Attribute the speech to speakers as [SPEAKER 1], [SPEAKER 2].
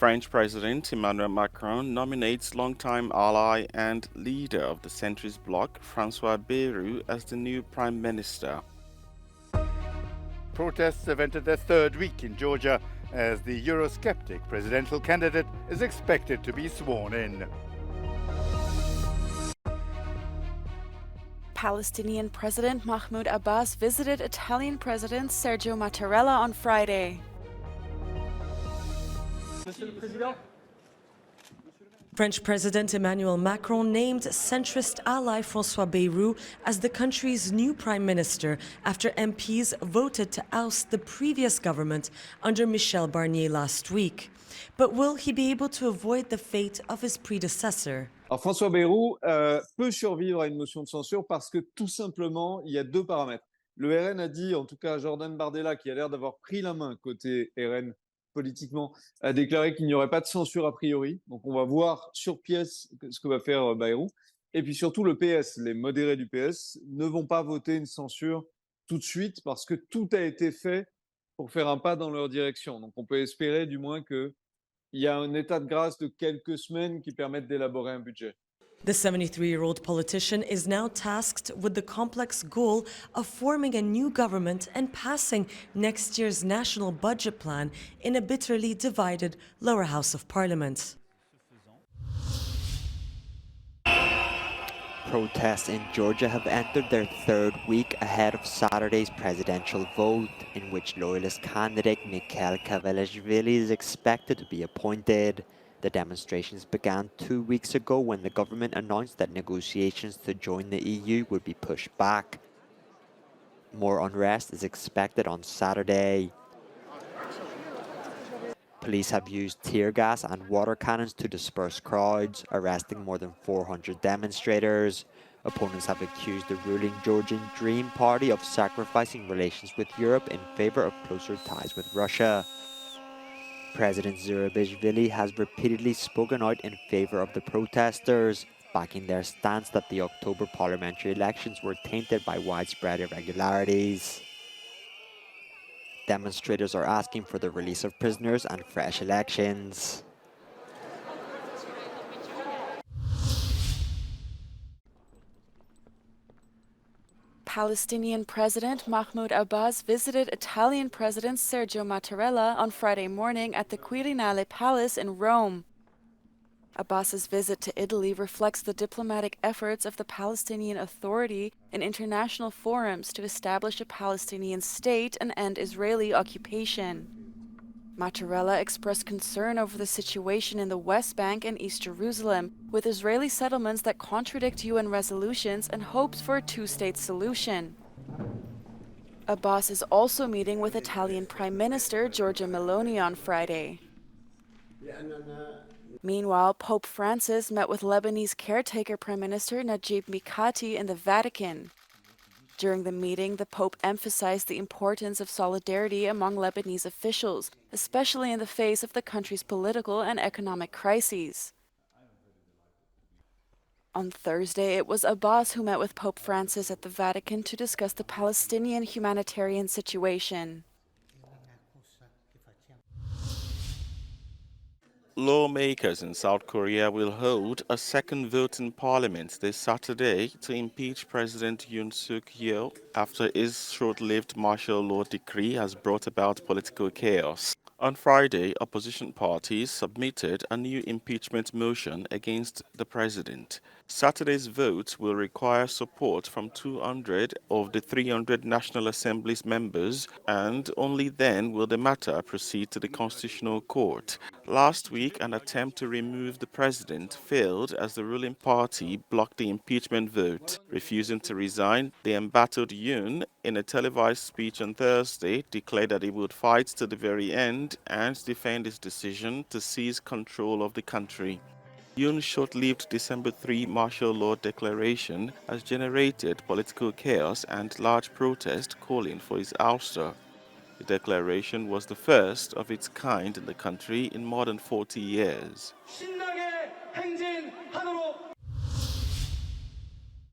[SPEAKER 1] French President Emmanuel Macron nominates longtime ally and leader of the centrist bloc, François Bayrou, as the new prime minister.
[SPEAKER 2] Protests have entered their third week in Georgia as the Eurosceptic presidential candidate is expected to be sworn in.
[SPEAKER 3] Palestinian President Mahmoud Abbas visited Italian President Sergio Mattarella on Friday.
[SPEAKER 4] French President Emmanuel Macron named centrist ally François Bayrou as the country's new prime minister after MPs voted to oust the previous government under Michel Barnier last week. But will he be able to avoid the fate of his predecessor?
[SPEAKER 5] Alors François Bayrou peut survivre à une motion de censure parce que tout simplement, il y a deux paramètres. Le RN a dit, en tout cas Jordan Bardella, qui a l'air d'avoir pris la main côté RN politiquement, a déclaré qu'il n'y aurait pas de censure a priori. Donc on va voir sur pièce ce que va faire Bayrou. Et puis surtout le PS, les modérés du PS ne vont pas voter une censure tout de suite parce que tout a été fait pour faire un pas dans leur direction. Donc on peut espérer du moins que il y a un état de grâce de quelques semaines qui permettent d'élaborer un budget.
[SPEAKER 4] The 73-year-old politician is now tasked with the complex goal of forming a new government and passing next year's national budget plan in a bitterly divided lower house of parliament.
[SPEAKER 6] Protests in Georgia have entered their third week ahead of Saturday's presidential vote, in which loyalist candidate Mikhail Kavelashvili is expected to be appointed. The demonstrations began 2 weeks ago when the government announced that negotiations to join the EU would be pushed back. More unrest is expected on Saturday. Police have used tear gas and water cannons to disperse crowds, arresting more than 400 demonstrators. Opponents have accused the ruling Georgian Dream Party of sacrificing relations with Europe in favor of closer ties with Russia. President Zurabishvili has repeatedly spoken out in favor of the protesters, backing their stance that the October parliamentary elections were tainted by widespread irregularities. Demonstrators are asking for the release of prisoners and fresh elections.
[SPEAKER 3] Palestinian President Mahmoud Abbas visited Italian President Sergio Mattarella on Friday morning at the Quirinale Palace in Rome. Abbas's visit to Italy reflects the diplomatic efforts of the Palestinian Authority in international forums to establish a Palestinian state and end Israeli occupation. Mattarella expressed concern over the situation in the West Bank and East Jerusalem, with Israeli settlements that contradict UN resolutions and hopes for a two-state solution. Abbas is also meeting with Italian Prime Minister Giorgia Meloni on Friday. Meanwhile, Pope Francis met with Lebanese caretaker Prime Minister Najib Mikati in the Vatican. During the meeting, the Pope emphasized the importance of solidarity among Lebanese officials, especially in the face of the country's political and economic crises. On Thursday, it was Abbas who met with Pope Francis at the Vatican to discuss the Palestinian humanitarian situation.
[SPEAKER 1] Lawmakers in South Korea will hold a second vote in parliament this Saturday to impeach President Yoon Suk-yeol after his short-lived martial law decree has brought about political chaos. On Friday, opposition parties submitted a new impeachment motion against the president. Saturday's vote will require support from 200 of the 300 National Assembly's members, and only then will the matter proceed to the Constitutional Court. Last week, an attempt to remove the president failed as the ruling party blocked the impeachment vote. Refusing to resign, the embattled Yoon, in a televised speech on Thursday, declared that he would fight to the very end and defend his decision to seize control of the country. Yoon's short-lived December 3 martial law declaration has generated political chaos and large protest calling for his ouster. The declaration was the first of its kind in the country in more than 40 years.